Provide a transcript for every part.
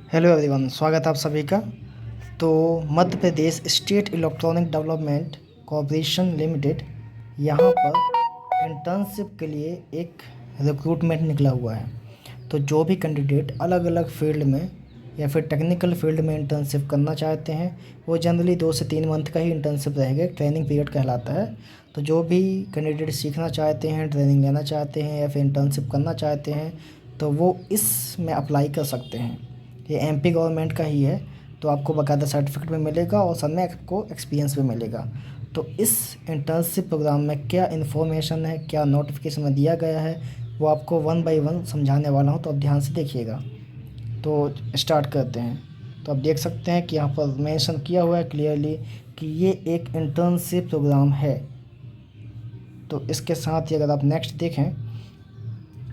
Hello everyone, स्वागत है आप सभी का। तो Madhya Pradesh state electronic development corporation limited यहाँ पर इंटर्नशिप के लिए एक रिक्रूटमेंट निकला हुआ है। तो जो भी कैंडिडेट अलग अलग फील्ड में या फिर टेक्निकल फील्ड में इंटर्नशिप करना चाहते हैं, वो जनरली 2 से 3 मंथ का ही इंटर्नशिप रहेगा, ट्रेनिंग पीरियड कहलाता है। तो जो भी कैंडिडेट सीखना चाहते हैं, ट्रेनिंग लेना चाहते हैं या फिर इंटर्नशिप करना चाहते हैं, तो वो इसमें अप्लाई कर सकते हैं। ये एमपी गवर्नमेंट का ही है, तो आपको बाकायदा सर्टिफिकेट भी मिलेगा और साथ में आपको एक्सपीरियंस भी मिलेगा। तो इस इंटर्नशिप प्रोग्राम में क्या इन्फॉर्मेशन है, क्या नोटिफिकेशन में दिया गया है, वो आपको वन बाय वन समझाने वाला हूँ, तो आप ध्यान से देखिएगा। तो स्टार्ट करते हैं। तो आप देख सकते हैं कि यहाँ पर मेंशन किया हुआ है क्लियरली कि ये एक इंटर्नशिप प्रोग्राम है। तो इसके साथ ही अगर आप नेक्स्ट देखें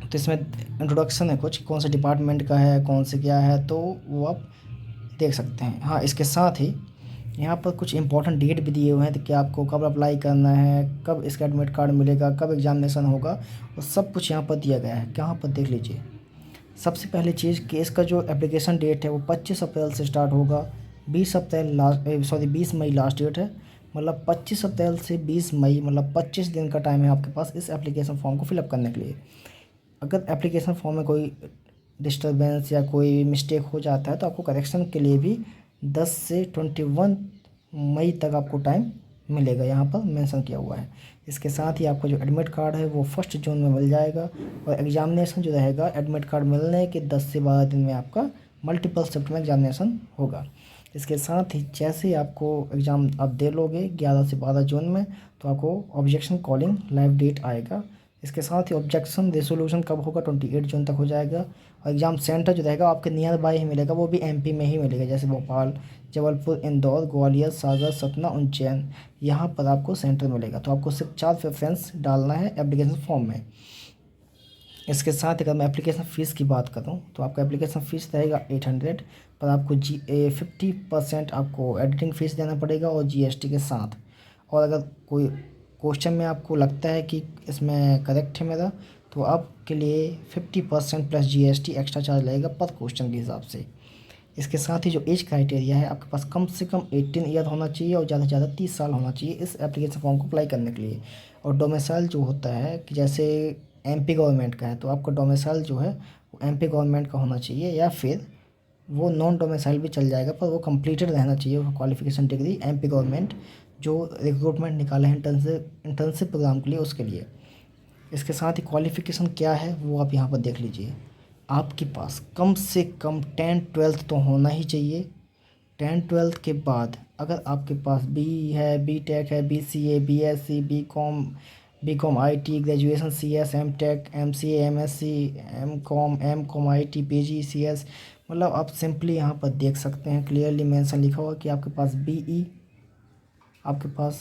तो इसमें इंट्रोडक्शन है, कुछ कौन से डिपार्टमेंट का है, कौन से क्या है, तो वो आप देख सकते हैं। हाँ, इसके साथ ही यहाँ पर कुछ इंपॉर्टेंट डेट भी दिए हुए हैं, तो कि आपको कब अप्लाई करना है, कब इसका एडमिट कार्ड मिलेगा, कब एग्जामिनेशन होगा, वो सब कुछ यहाँ पर दिया गया है। कहाँ पर देख लीजिए। सबसे पहली चीज़ कि इसका जो एप्लीकेशन डेट है वो 25 अप्रैल से स्टार्ट होगा। 20 मई लास्ट डेट है। मतलब 25 अप्रैल से 20 मई, मतलब 25 दिन का टाइम है आपके पास इस एप्लीकेशन फॉर्म को फिलअप करने के लिए। अगर एप्लीकेशन फॉर्म में कोई डिस्टर्बेंस या कोई मिस्टेक हो जाता है तो आपको करेक्शन के लिए भी 10 से 21 मई तक आपको टाइम मिलेगा, यहाँ पर मेंशन किया हुआ है। इसके साथ ही आपका जो एडमिट कार्ड है वो 1 जून में मिल जाएगा, और एग्जामिनेशन जो रहेगा एडमिट कार्ड मिलने के 10 से 12 दिन में आपका मल्टीपल शिफ्ट में एग्जामिनेशन होगा। इसके साथ ही जैसे ही आपको एग्ज़ाम आप दे लोगे 11 से 12 जून में, तो आपको ऑब्जेक्शन कॉलिंग लाइव डेट आएगा। इसके साथ ही ऑब्जेक्शन रेसोल्यूशन कब होगा, 28 जून तक हो जाएगा। और एग्ज़ाम सेंटर जो रहेगा आपके नियर बाय ही मिलेगा, वो भी एमपी में ही मिलेगा, जैसे भोपाल, जबलपुर, इंदौर, ग्वालियर, सागर, सतना, उज्जैन, यहाँ पर आपको सेंटर मिलेगा। तो आपको सिर्फ 4 प्रेफरेंस डालना है एप्लीकेशन फॉर्म में। इसके साथ अगर मैं एप्लीकेशन फ़ीस की बात करूँ तो आपका एप्लीकेशन फ़ीस रहेगा 800, पर आपको 50% आपको एडिटिंग फ़ीस देना पड़ेगा और जीएसटी के साथ। और अगर कोई क्वेश्चन में आपको लगता है कि इसमें करेक्ट है मेरा, तो आपके लिए 50% प्लस जीएसटी एक्स्ट्रा चार्ज लगेगा पर क्वेश्चन के हिसाब से। इसके साथ ही जो एज क्राइटेरिया है, आपके पास कम से कम 18 ईयर होना चाहिए और ज़्यादा से ज़्यादा 30 साल होना चाहिए इस एप्लीकेशन फॉर्म को अप्लाई करने के लिए। और डोमिसाइल जो होता है कि जैसे एमपी गवर्नमेंट का है, तो आपका डोमिसाइल जो है वो एमपी गवर्नमेंट का होना चाहिए, या फिर वो नॉन डोमिसाइल भी चल जाएगा, पर वो कंप्लीटेड रहना चाहिए वो क्वालिफिकेशन डिग्री एमपी गवर्नमेंट जो रिक्रूटमेंट निकाला है इंटर्नशिप प्रोग्राम के लिए, उसके लिए। इसके साथ ही क्वालिफ़िकेशन क्या है वो आप यहाँ पर देख लीजिए। आपके पास कम से कम 10-12 तो होना ही चाहिए। 10-12 के बाद अगर आपके पास बी है, बी टेक है, B C A, B S C, B com I T, graduation C S, M tech, M C A, M S C, M com I T, P G C S, मतलब आप simply यहाँ पर देख सकते हैं clearly mention लिखा हुआ कि आपके पास बी ई, आपके पास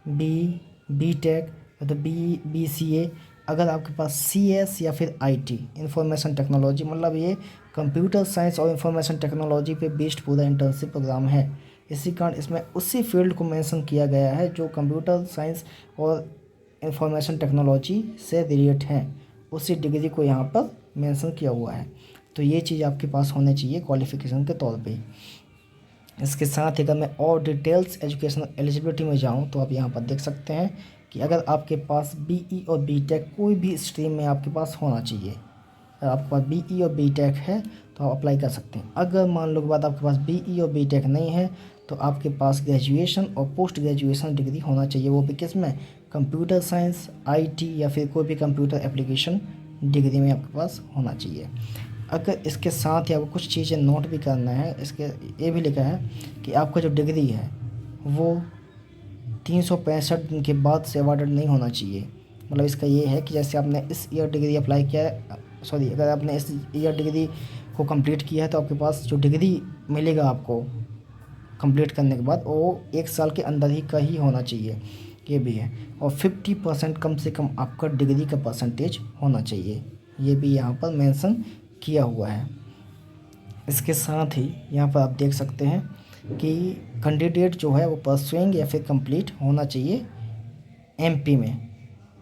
बी टेक या तो बी सी ए, अगर आपके पास सी एस या फिर आई टी इंफॉर्मेशन टेक्नोलॉजी, मतलब ये कंप्यूटर साइंस और इंफॉर्मेशन टेक्नोलॉजी पे बेस्ड पूरा इंटर्नशिप प्रोग्राम है। इसी कारण इसमें उसी फील्ड को मेंशन किया गया है जो कंप्यूटर साइंस और इंफॉर्मेशन टेक्नोलॉजी से रिलेटेड हैं, उसी डिग्री को यहाँ पर मेंशन किया हुआ है। तो ये चीज़ आपके पास होनी चाहिए क्वालिफ़िकेशन के तौर पे। इसके साथ ही अगर मैं और डिटेल्स एजुकेशनल एलिजिबिलिटी में जाऊं तो आप यहाँ पर देख सकते हैं कि अगर आपके पास बीई और बीटेक कोई भी स्ट्रीम में आपके पास होना चाहिए। अगर आपके पास बीई और बीटेक है तो आप अप्लाई कर सकते हैं। अगर मान लो के बाद आपके पास बीई और बीटेक नहीं है तो आपके पास ग्रेजुएशन और पोस्ट ग्रेजुएशन डिग्री होना चाहिए, वो भी किस में, कंप्यूटर साइंस, आईटी या फिर कोई भी कंप्यूटर एप्लीकेशन डिग्री में आपके पास होना चाहिए। अगर इसके साथ ही आपको कुछ चीज़ें नोट भी करना है, इसके ये भी लिखा है कि आपका जो डिग्री है वो 365 दिन के बाद से अवॉर्डेड नहीं होना चाहिए। मतलब इसका ये है कि जैसे आपने इस ईयर डिग्री अप्लाई किया है, सॉरी, अगर आपने इस ईयर डिग्री को कंप्लीट किया है तो आपके पास जो डिग्री मिलेगा आपको कंप्लीट करने के बाद वो 1 साल के अंदर ही का ही होना चाहिए, ये भी है। और 50% कम से कम आपका डिग्री का परसेंटेज होना चाहिए, ये भी यहाँ पर मेंशन किया हुआ है। इसके साथ ही यहाँ पर आप देख सकते हैं कि कैंडिडेट जो है वो परसुइंग या फिर कंप्लीट होना चाहिए एमपी में,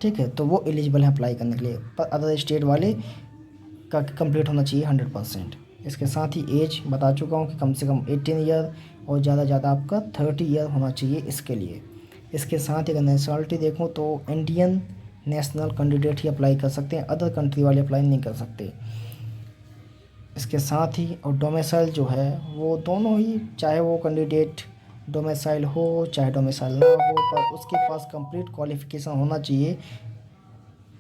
ठीक है, तो वो एलिजिबल है अप्लाई करने के लिए। पर अदर स्टेट वाले का कंप्लीट होना चाहिए 100%। इसके साथ ही एज बता चुका हूँ कि कम से कम 18 ईयर और ज़्यादा ज़्यादा आपका 30 ईयर होना चाहिए इसके लिए। इसके साथ ही अगर नेशनलिटी देखूँ तो इंडियन नेशनल कैंडिडेट ही अप्लाई कर सकते हैं, अदर कंट्री वाले अप्लाई नहीं कर सकते। इसके साथ ही और डोमिसाइल जो है वो दोनों ही, चाहे वो कैंडिडेट डोमिसाइल हो चाहे डोमिसाइल ना हो, पर उसके पास कंप्लीट क्वालिफ़िकेशन होना चाहिए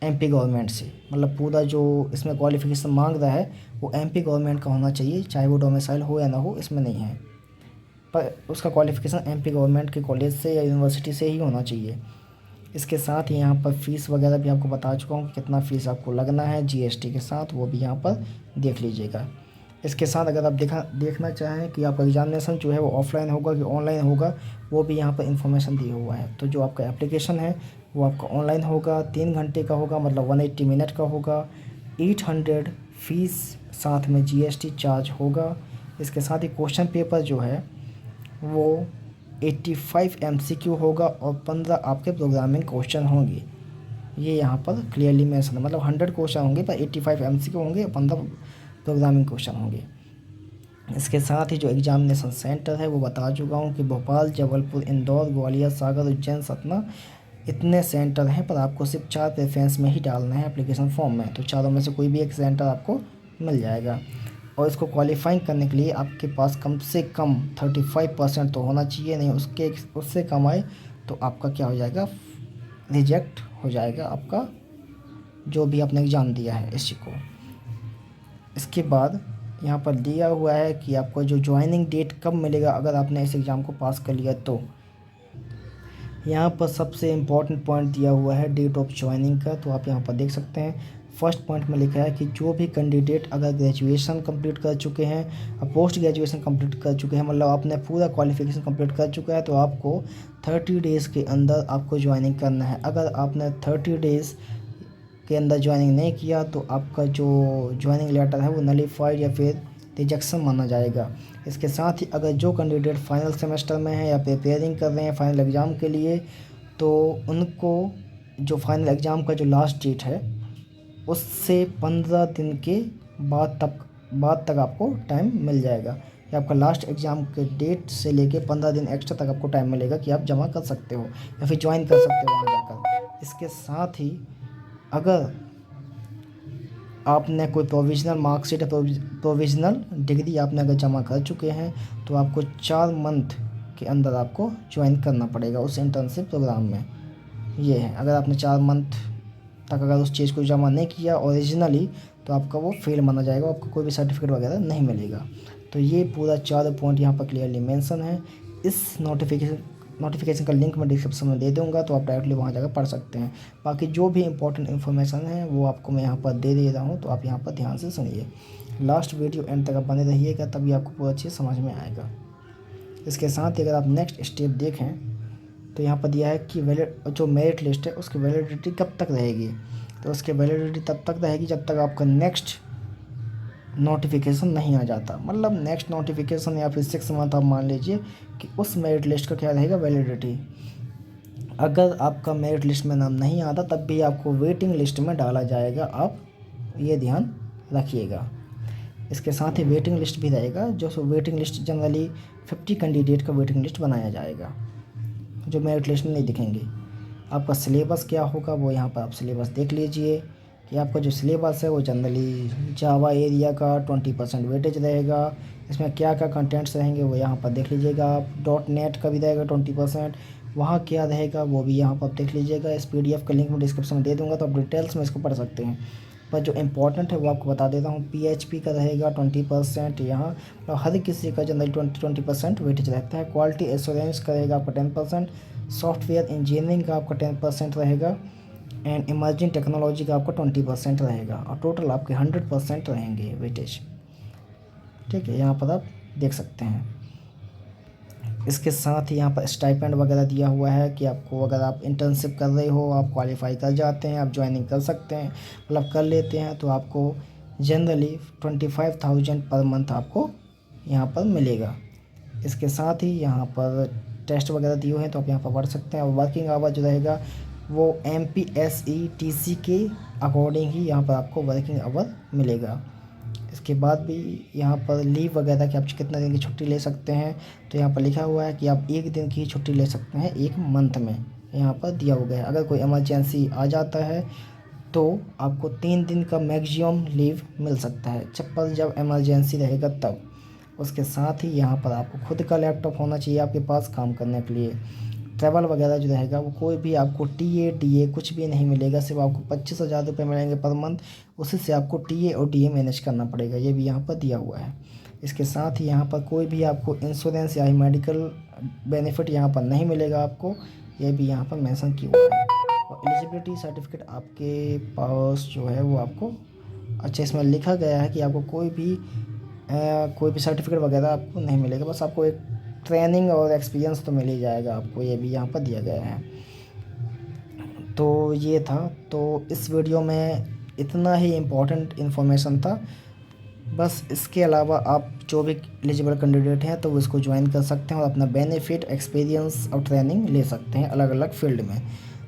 एमपी गवर्नमेंट से। मतलब पूरा जो इसमें क्वालिफ़िकेशन मांग रहा है वो एमपी गवर्नमेंट का होना चाहिए, चाहे वो डोमिसाइल हो या ना हो, इसमें नहीं है, पर उसका क्वालिफ़िकेशन एमपी गवर्नमेंट के कॉलेज से या यूनिवर्सिटी से ही होना चाहिए। इसके साथ ही यहाँ पर फ़ीस वगैरह भी आपको बता चुका हूँ कि कितना फ़ीस आपको लगना है जीएसटी के साथ, वो भी यहाँ पर देख लीजिएगा। इसके साथ अगर आप देखना चाहें कि आपका एग्जामिनेशन जो है वो ऑफलाइन होगा कि ऑनलाइन होगा, वो भी यहाँ पर इन्फॉर्मेशन दिया हुआ है। तो जो आपका एप्लीकेशन है वो आपका ऑनलाइन होगा, 3 घंटे का होगा, मतलब 180 मिनट का होगा, 800 फ़ीस, साथ में जीएसटी चार्ज होगा। इसके साथ ही क्वेश्चन पेपर जो है वो 85 एमसीक्यू होगा और 15 आपके प्रोग्रामिंग क्वेश्चन होंगे। ये यहाँ पर क्लियरली मेंशन है, मतलब 100 क्वेश्चन होंगे पर 85 एमसीक्यू होंगे, 15 प्रोग्रामिंग क्वेश्चन होंगे। इसके साथ ही जो एग्जामिनेशन सेंटर है वो बता चुका हूँ कि भोपाल, जबलपुर, इंदौर, ग्वालियर, सागर, उज्जैन, सतना, इतने सेंटर हैं, पर आपको सिर्फ 4 प्रेफरेंस में ही डालना है एप्लीकेशन फॉर्म में। तो चारों में से कोई भी एक सेंटर आपको मिल जाएगा। और इसको क्वालिफाइंग करने के लिए आपके पास कम से कम 35% तो होना चाहिए, नहीं उससे कम आए तो आपका क्या हो जाएगा, रिजेक्ट हो जाएगा आपका जो भी आपने एग्ज़ाम दिया है इसी को। इसके बाद यहाँ पर दिया हुआ है कि आपको जो ज्वाइनिंग डेट कब मिलेगा अगर आपने इस एग्ज़ाम को पास कर लिया तो। यहाँ पर सबसे इम्पॉर्टेंट पॉइंट दिया हुआ है डेट ऑफ ज्वाइनिंग का, तो आप यहाँ पर देख सकते हैं। फर्स्ट पॉइंट में लिखा है कि जो भी कैंडिडेट अगर ग्रेजुएशन कंप्लीट कर चुके हैं और पोस्ट ग्रेजुएशन कंप्लीट कर चुके हैं, मतलब आपने पूरा क्वालिफिकेशन कंप्लीट कर चुका है, तो आपको 30 डेज़ के अंदर आपको ज्वाइनिंग करना है। अगर आपने 30 डेज़ के अंदर ज्वाइनिंग नहीं किया तो आपका जो ज्वाइनिंग लेटर है वो नलीफाइड या फिर रिजेक्शन माना जाएगा। इसके साथ ही अगर जो कैंडिडेट फाइनल सेमेस्टर में है या प्रिपेयरिंग कर रहे हैं फाइनल एग्ज़ाम के लिए, तो उनको जो फाइनल एग्ज़ाम का जो लास्ट डेट है उससे 15 दिन के बाद तक आपको टाइम मिल जाएगा। या आपका लास्ट एग्ज़ाम के डेट से लेके 15 दिन एक्स्ट्रा तक आपको टाइम मिलेगा कि आप जमा कर सकते हो या फिर ज्वाइन कर सकते हो वहाँ जाकर। इसके साथ ही अगर आपने कोई प्रोविज़नल मार्कशीट या प्रोविज़नल डिग्री आपने अगर जमा कर चुके हैं तो आपको 4 मंथ के अंदर आपको ज्वाइन करना पड़ेगा उस इंटर्नशिप प्रोग्राम में। ये है, अगर आपने 4 मंथ तक अगर उस चीज़ को जमा नहीं किया ओरिजिनली तो आपका वो फेल माना जाएगा, आपको कोई भी सर्टिफिकेट वगैरह नहीं मिलेगा। तो ये पूरा 4 पॉइंट यहाँ पर क्लियरली मेंशन है। इस नोटिफिकेशन का लिंक मैं डिस्क्रिप्शन में दे दूँगा, तो आप डायरेक्टली वहाँ जाकर पढ़ सकते हैं। बाकी जो भी इंपॉर्टेंट इन्फॉर्मेशन है वो आपको मैं यहाँ पर दे रहा हूँ, तो आप यहाँ पर ध्यान से सुनिए। लास्ट वीडियो एंड तक आप बने रहिएगा, तभी आपको पूरा चीज़ समझ में आएगा। इसके साथ ही अगर आप नेक्स्ट स्टेप देखें तो यहाँ पर दिया है कि जो मेरिट लिस्ट है उसकी वैलिडिटी कब तक रहेगी। तो उसकी वैलिडिटी तब तक रहेगी जब तक आपका नेक्स्ट नोटिफिकेशन नहीं आ जाता। मतलब नेक्स्ट नोटिफिकेशन या फिर 6 मंथ आप मान लीजिए कि उस मेरिट लिस्ट का क्या रहेगा, वैलिडिटी। अगर आपका मेरिट लिस्ट में नाम नहीं आता तब भी आपको वेटिंग लिस्ट में डाला जाएगा, आप ये ध्यान रखिएगा। इसके साथ ही वेटिंग लिस्ट भी रहेगा, जो वेटिंग लिस्ट जनरली 50 कैंडिडेट का वेटिंग लिस्ट बनाया जाएगा जो मेरिट लिस्ट में नहीं दिखेंगे। आपका सिलेबस क्या होगा वो यहाँ पर आप सिलेबस देख लीजिए कि आपका जो सिलेबस है वो जनरली जावा एरिया का 20% वेटेज रहेगा। इसमें क्या क्या कंटेंट्स रहेंगे वो यहाँ पर देख लीजिएगा आप। .NET का भी रहेगा 20%, वहाँ क्या रहेगा वो भी यहाँ पर देख लीजिएगा। इस PDF का लिंक मैं डिस्क्रिप्शन में दे दूँगा, तो आप डिटेल्स में इसको पढ़ सकते हैं। पर जो इम्पोर्टेंट है वो आपको बता देता हूँ। PHP का रहेगा 20% यहाँ, तो हर किसी का जनरली 20% वेटेज रहता है। क्वालिटी एश्योरेंस का रहेगा आपका 10%, सॉफ्टवेयर इंजीनियरिंग का आपका 10% रहेगा, एंड इमर्जिंग टेक्नोलॉजी का आपका 20% रहेगा, और टोटल आपके 100% रहेंगे वेटेज। ठीक है, यहाँ पर आप देख सकते हैं। इसके साथ ही यहाँ पर स्टाइपेंड वगैरह दिया हुआ है कि आपको अगर आप इंटर्नशिप कर रहे हो, आप क्वालिफाई कर जाते हैं, आप ज्वाइनिंग कर सकते हैं, मतलब कर लेते हैं, तो आपको जनरली 25,000 पर मंथ आपको यहाँ पर मिलेगा। इसके साथ ही यहाँ पर टेस्ट वगैरह दिए हुए हैं, तो आप यहाँ पर पढ़ सकते हैं। और वर्किंग आवर जो रहेगा वो MPSETC के अकॉर्डिंग ही यहाँ पर आपको वर्किंग आवर मिलेगा। इसके बाद भी यहाँ पर लीव वगैरह कि आप कितने दिन की छुट्टी ले सकते हैं, तो यहाँ पर लिखा हुआ है कि आप 1 दिन की छुट्टी ले सकते हैं 1 मंथ में, यहाँ पर दिया हुआ है। अगर कोई इमरजेंसी आ जाता है तो आपको 3 दिन का मैक्सिमम लीव मिल सकता है, जब इमरजेंसी रहेगा तब। उसके साथ ही यहाँ पर आपको खुद का लैपटॉप होना चाहिए आपके पास काम करने के लिए। ट्रैवल वगैरह जो रहेगा वो कोई भी आपको टीए डीए कुछ भी नहीं मिलेगा, सिर्फ आपको 25,000 रुपये मिलेंगे पर मंथ। उसी से आपको टीए और डीए मैनेज करना पड़ेगा, ये भी यहाँ पर दिया हुआ है। इसके साथ ही यहाँ पर कोई भी आपको इंश्योरेंस या मेडिकल बेनिफिट यहाँ पर नहीं मिलेगा आपको, ये भी यहाँ पर मेंशन किया हुआ है। और एलिजिबिलिटी सर्टिफिकेट आपके पास जो है वो आपको, अच्छा इसमें लिखा गया है कि आपको कोई भी सर्टिफिकेट वगैरह आपको नहीं मिलेगा, बस आपको एक ट्रेनिंग और एक्सपीरियंस तो मिल ही जाएगा आपको, ये भी यहाँ पर दिया गया है। तो ये था, तो इस वीडियो में इतना ही इम्पोर्टेंट इन्फॉर्मेशन था। बस इसके अलावा आप जो भी एलिजिबल कैंडिडेट हैं तो वो इसको ज्वाइन कर सकते हैं और अपना बेनिफिट, एक्सपीरियंस और ट्रेनिंग ले सकते हैं अलग अलग फील्ड में।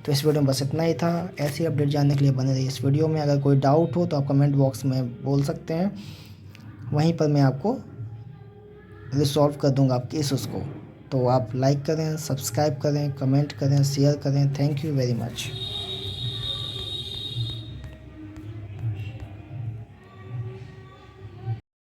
तो इस वीडियो में बस इतना ही था। ऐसी अपडेट जानने के लिए बने रहिए इस वीडियो में। अगर कोई डाउट हो तो आप कमेंट बॉक्स में बोल सकते हैं, वहीं पर मैं आपको रिसॉल्व कर दूंगा आपके इश्यूज़ को। तो आप लाइक करें, सब्सक्राइब करें, कमेंट करें, शेयर करें। Thank you very much.